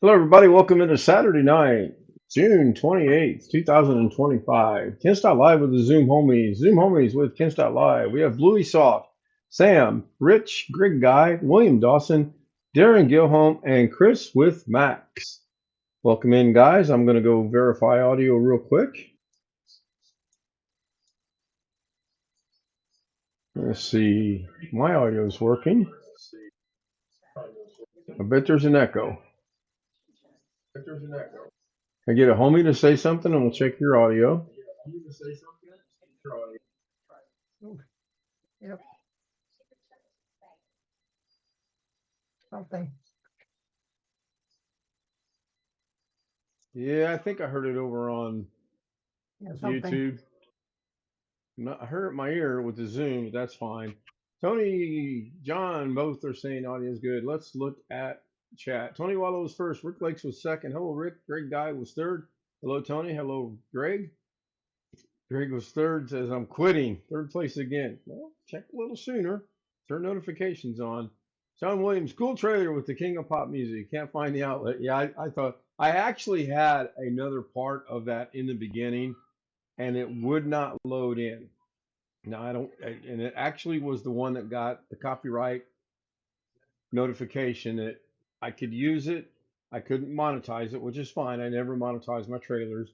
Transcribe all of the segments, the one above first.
Hello, everybody. Welcome into Saturday night, June 28th, 2025. Ken Stott Live with the Zoom Homies. Zoom Homies with Ken Stott Live. We have Bluey Soft, Sam, Rich, Greg Guy, William Dawson, Darren Gilholm, and Chris with Max. Welcome in, guys. I'm going to go verify audio real quick. Let's see. My audio is working. I bet there's an echo. I get a homie to say something and we'll check your audio. Yep, something. Yeah, I think I heard it over on Yeah, something. YouTube. I heard it in my ear with the Zoom, but that's fine. Tony, John, both are saying audio is good. Let's look at chat. Tony Wallow was first. Rick Lakes was second. Hello, Rick. Greg Guy was third. Hello, Tony. Hello, Greg. Greg was third. Says I'm quitting. Third place again. Well, check a little sooner. Turn notifications on. John Williams, cool trailer with the King of Pop Music. Can't find the outlet. Yeah, I thought I actually had another part of that in the beginning, and it would not load in. No, I don't, and it actually was the one that got the copyright notification that I could use it. I couldn't monetize it, which is fine. I never monetize my trailers,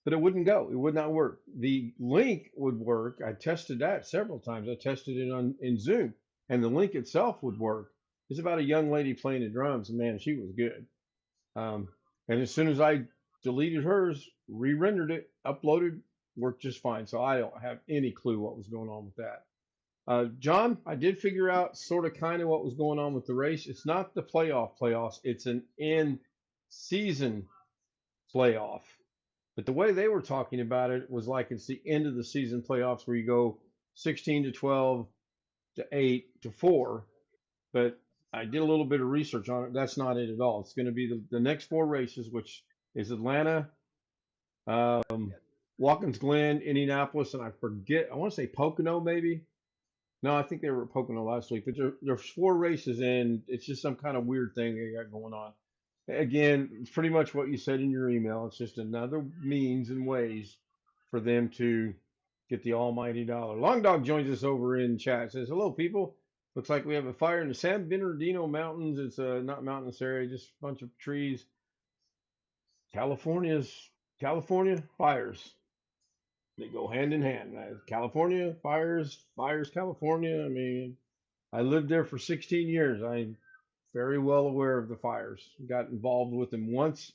but it wouldn't go. It would not work. The link would work. I tested that several times. I tested it on in Zoom, and the link itself would work. It's about a young lady playing the drums, and man, she was good. Um, and as soon as I deleted hers, re-rendered it, uploaded, worked just fine. So I don't have any clue what was going on with that. John, I did figure out sort of kind of what was going on with the race. It's not the playoffs. It's an in season playoff. But the way they were talking about it was like it's the end of the season playoffs where you go 16 to 12 to 8 to 4. But I did a little bit of research on it. That's not it at all. It's going to be the next four races, which is Atlanta, Watkins Glen, Indianapolis, and I forget, I want to say Pocono maybe. No, I think they were at Pocono last week, but there's four races and it's just some kind of weird thing they got going on. Again, it's pretty much what you said in your email. It's just another means and ways for them to get the almighty dollar. Long Dog joins us over in chat. It says, hello, people. Looks like we have a fire in the San Bernardino Mountains. It's not mountainous area, just a bunch of trees. California fires. They go hand in hand. California fires California. I mean, I lived there for 16 years. I'm very well aware of the fires. Got involved with them once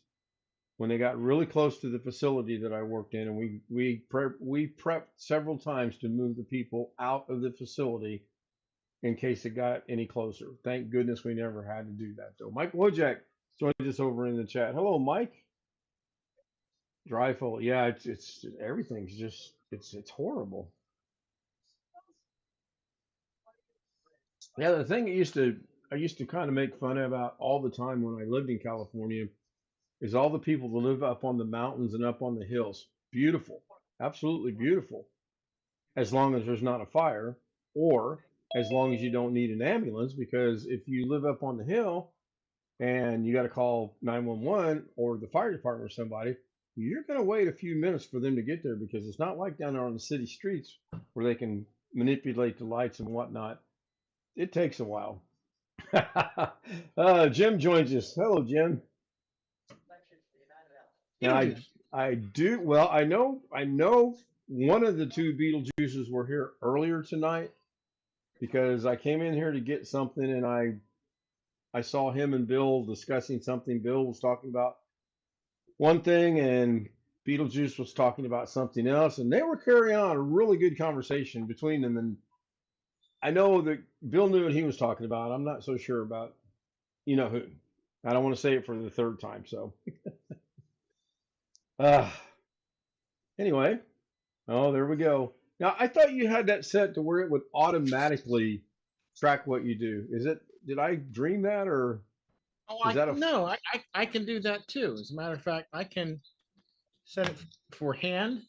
when they got really close to the facility that I worked in, and we prepped several times to move the people out of the facility in case it got any closer. Thank goodness we never had to do that though. Mike Wojak joined us over in the chat. Hello, Mike. Dryful. Yeah, it's everything's just it's horrible. Yeah, the thing I used to kind of make fun about all the time when I lived in California is all the people that live up on the mountains and up on the hills. Beautiful, absolutely beautiful, as long as there's not a fire, or as long as you don't need an ambulance. Because if you live up on the hill and you got to call 911 or the fire department or somebody, you're going to wait a few minutes for them to get there because it's not like down there on the city streets where they can manipulate the lights and whatnot. It takes a while. Jim joins us. Hello, Jim. Now I do well. I know one of the two Beetlejuices were here earlier tonight because I came in here to get something and I saw him and Bill discussing something. Bill was talking about one thing and Beetlejuice was talking about something else, and they were carrying on a really good conversation between them. And I know that Bill knew what he was talking about. I'm not so sure about you know who. I don't want to say it for the third time. So, uh, anyway, oh, there we go. Now, I thought you had that set to where it would automatically track what you do. Is it? Did I dream that, or Oh, is I that a? no, I can do that too. As a matter of fact, I can set it for hand,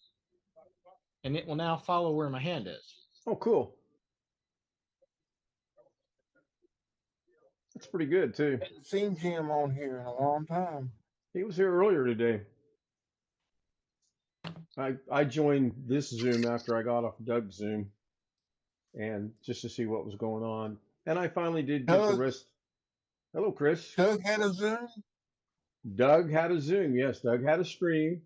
and it will now follow where my hand is. Oh, cool. That's pretty good too. Haven't seen Jim on here in a long time. He was here earlier today. I joined this Zoom after I got off Doug's Zoom, and just to see what was going on. And I finally did get the Doug, rest. Hello, Chris. Doug had a Zoom. Doug had a Zoom. Yes, Doug had a stream.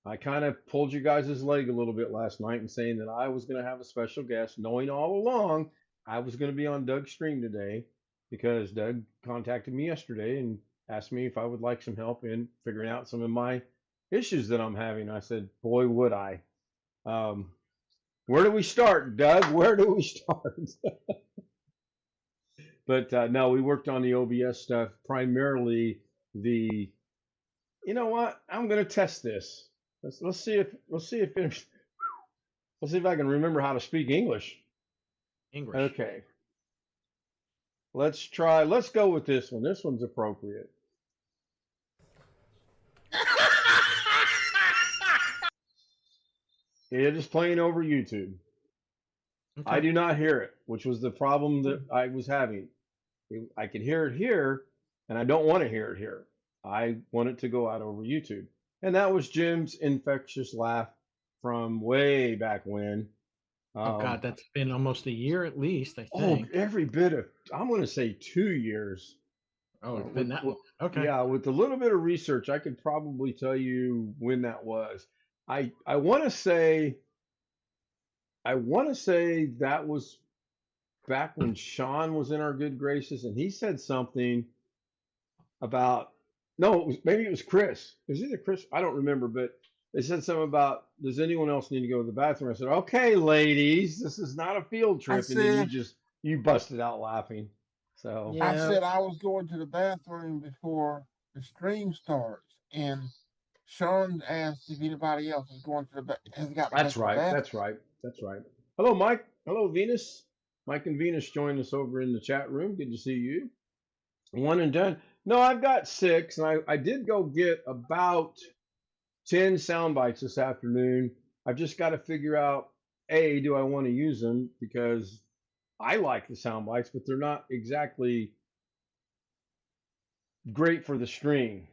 I kind of pulled you guys' leg a little bit last night in saying that I was going to have a special guest, knowing all along I was going to be on Doug's stream today because Doug contacted me yesterday and asked me if I would like some help in figuring out some of my issues that I'm having. I said, boy, would I. Um, where do we start, Doug? Where do we start? But no, we worked on the OBS stuff, primarily the, you know what? I'm going to test this. Let's see if let's see if it, let's see if I can remember how to speak English. English. Okay, let's try. Let's go with this one. This one's appropriate. It is playing over YouTube. I Okay. do not hear it, which was the problem that I was having. I could hear it here, and I don't want to hear it here. I want it to go out over YouTube. And that was Jim's infectious laugh from way back when. Oh God, that's been almost a year at least, I Oh, think. every bit of, I'm going to say 2 years. Oh, it's been that long. Okay. Yeah, with a little bit of research, I could probably tell you when that was. I want to say, that was back when Sean was in our good graces, and he said something about no, maybe it was Chris. It was either Chris, I don't remember, but they said something about does anyone else need to go to the bathroom? I said, okay, ladies, this is not a field I trip, and then said, you busted out laughing. So I Yeah. said I was going to the bathroom before the stream starts, and Sean asked if anybody else is going to has got to go that's to the right, bathroom. that's right, that's right. Hello, Mike. Hello, Venus. Mike and Venus joined us over in the chat room. Good to see you. One and done. No, I've got six, and I did go get about 10 sound bites this afternoon. I've just got to figure out A, do I want to use them? Because I like the sound bites, but they're not exactly great for the stream.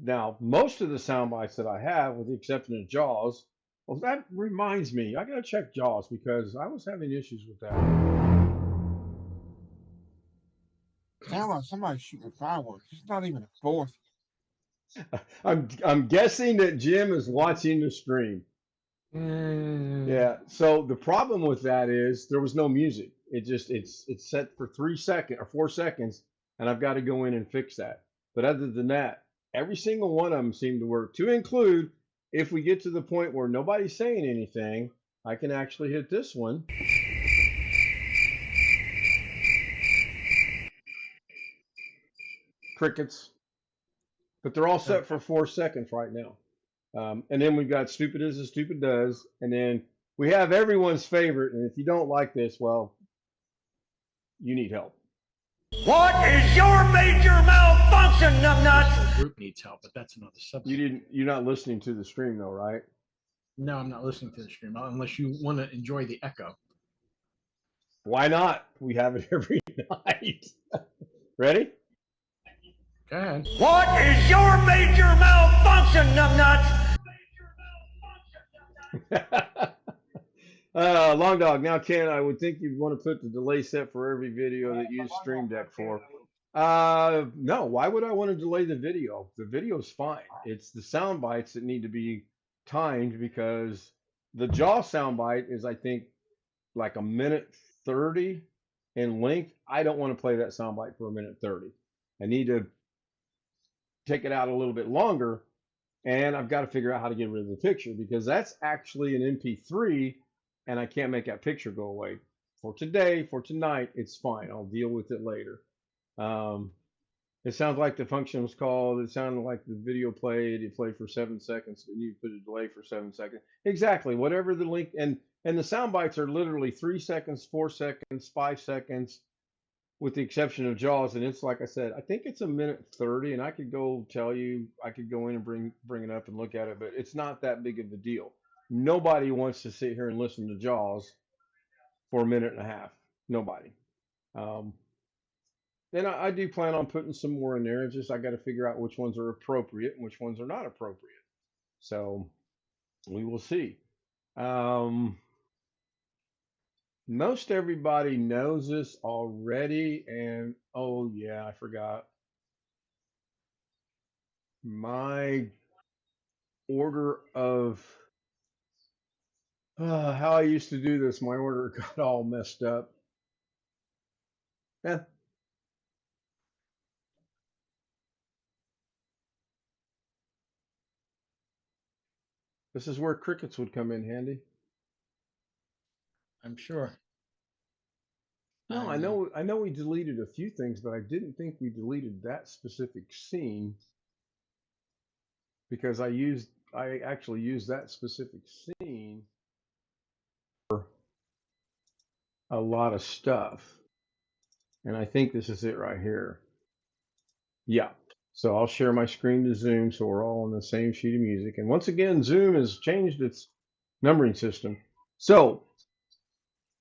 Now, most of the sound bites that I have, with the exception of Jaws, well, that reminds me, I got to check Jaws because I was having issues with that. Sound like somebody's shooting fireworks. It's not even a fourth. I'm guessing that Jim is watching the stream. Yeah. So the problem with that is there was no music. It's set for 3 seconds or 4 seconds, and I've got to go in and fix that. But other than that, every single one of them seemed to work. To include, if we get to the point where nobody's saying anything, I can actually hit this one. Crickets. But they're all set for 4 seconds right now. And then we've got stupid as a stupid does. And then we have everyone's favorite. And if you don't like this, well, you need help. What is your major malfunction, numbnuts? The group needs help, but that's another subject. You're not listening to the stream though, right? No, I'm not listening to the stream unless you want to enjoy the echo. Why not? We have it every night. Ready? Go ahead. What is your major malfunction, numbnuts? Long Dog. Now, Ken, I would think you'd want to put the delay set for every video that you use Stream Deck for. No, why would I want to delay the video? The video's fine. It's the sound bites that need to be timed because the jaw sound bite is, I think, like a minute 30 in length. I don't want to play that sound bite for a minute 30. I need to take it out a little bit longer, and I've got to figure out how to get rid of the picture because that's actually an MP3, and I can't make that picture go away. for today, for tonight, it's fine. I'll deal with it later. Um, it sounds like the function was called. It sounded like the video played. It played for 7 seconds. And you put a delay for 7 seconds. Exactly. Whatever the link and the sound bites are literally 3 seconds, 4 seconds, 5 seconds, with the exception of Jaws. And it's like I said, I think it's a minute 30. And I could go tell you, I could go in and bring it up and look at it, but it's not that big of a deal. Nobody wants to sit here and listen to Jaws for a minute and a half. Nobody. Um, and I do plan on putting some more in there. It's just I got to figure out which ones are appropriate and which ones are not appropriate. So we will see. Most everybody knows this already. And oh, yeah, I forgot. My order of how I used to do this, my order got all messed up. Yeah. This is where crickets would come in handy. I'm sure. No, I know we deleted a few things, but I didn't think we deleted that specific scene because I actually used that specific scene for a lot of stuff. And I think this is it right here. Yeah. So I'll share my screen to Zoom so we're all on the same sheet of music. And once again, Zoom has changed its numbering system. So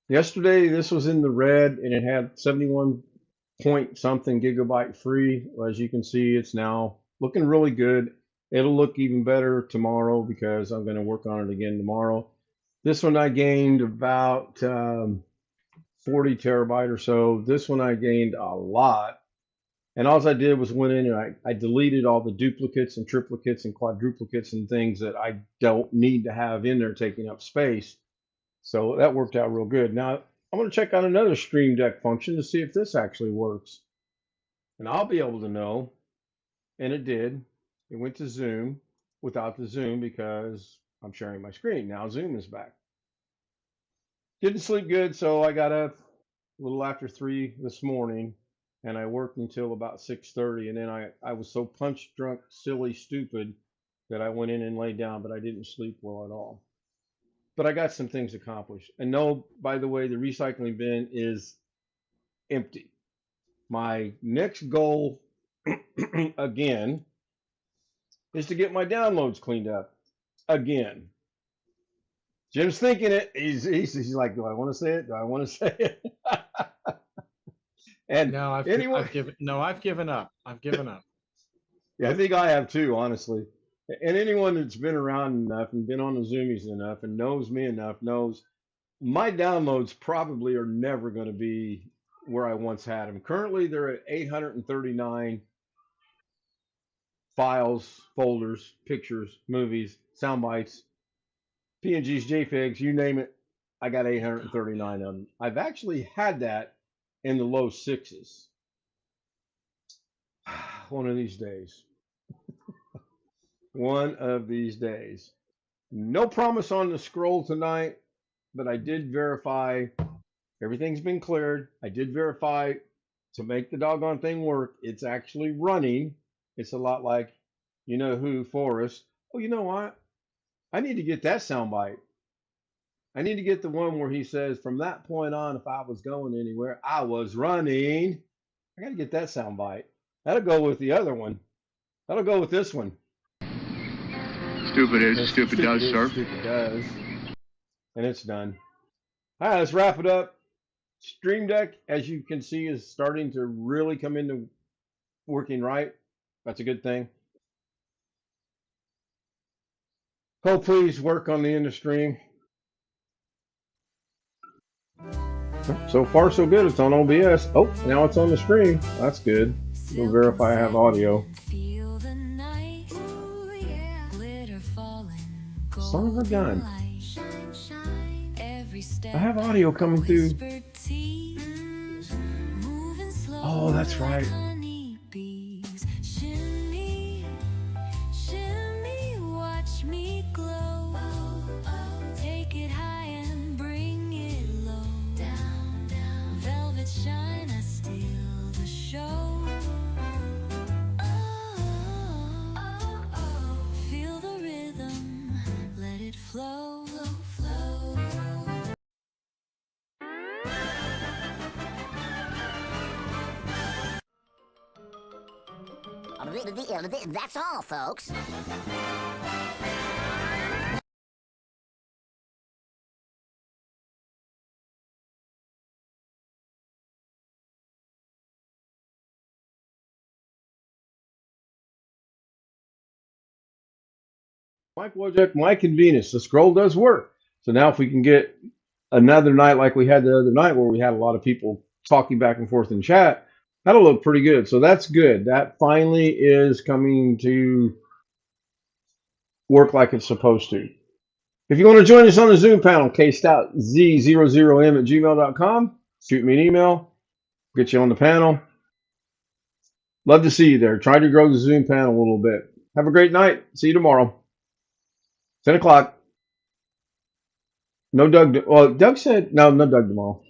yesterday, this was in the red and it had 71 point something gigabyte free. As you can see, it's now looking really good. It'll look even better tomorrow because I'm going to work on it again tomorrow. This one I gained about 40 terabyte or so. This one I gained a lot. And all I did was went in and I deleted all the duplicates and triplicates and quadruplicates and things that I don't need to have in there taking up space. So that worked out real good. Now I'm going to check out another Stream Deck function to see if this actually works. And I'll be able to know. And it did. It went to Zoom without the Zoom because I'm sharing my screen. Now Zoom is back. Didn't sleep good, so I got up a little after 3 this morning and I worked until about 6:30. And then I was so punch drunk, silly, stupid that I went in and laid down, but I didn't sleep well at all. But I got some things accomplished. And no, by the way, the recycling bin is empty. My next goal, again, is to get my downloads cleaned up again. Jim's thinking it. He's like, do I want to say it? Do I want to say it? And No, I've given up. I've given up. Yeah, I think I have too, honestly. And anyone that's been around enough and been on the Zoomies enough and knows me enough knows my downloads probably are never going to be where I once had them. Currently, they're at 839 files, folders, pictures, movies, sound bites, PNGs, JPEGs, you name it. I got 839 of them. I've actually had that in the low sixes. One of these days. One of these days. No promise on the scroll tonight, but I did verify everything's been cleared. I did verify to make the doggone thing work. It's actually running. It's a lot like, you know who, Forrest. Oh, you know what? I need to get that soundbite. I need to get the one where he says, from that point on, if I was going anywhere, I was running. I got to get that soundbite. That'll go with the other one. That'll go with this one. Stupid is, stupid does, sir. Stupid does. And it's done. All right, let's wrap it up. Stream Deck, as you can see, is starting to really come into working right. That's a good thing. Oh, please work on the end of stream. So far, so good. It's on OBS. Oh, now it's on the screen. That's good. We'll verify I have audio. Son of a gun. I have audio coming through. Oh, that's right. That's all, folks. Mike Wojak, Mike and Venus. The scroll does work. So now if we can get another night like we had the other night where we had a lot of people talking back and forth in chat, that'll look pretty good. So that's good. That finally is coming to work like it's supposed to. If you want to join us on the Zoom panel, kstoutz00m@gmail.com. Shoot me an email. Get you on the panel. Love to see you there. Try to grow the Zoom panel a little bit. Have a great night. See you tomorrow. 10 o'clock. No Doug. Well, Doug said, no Doug tomorrow.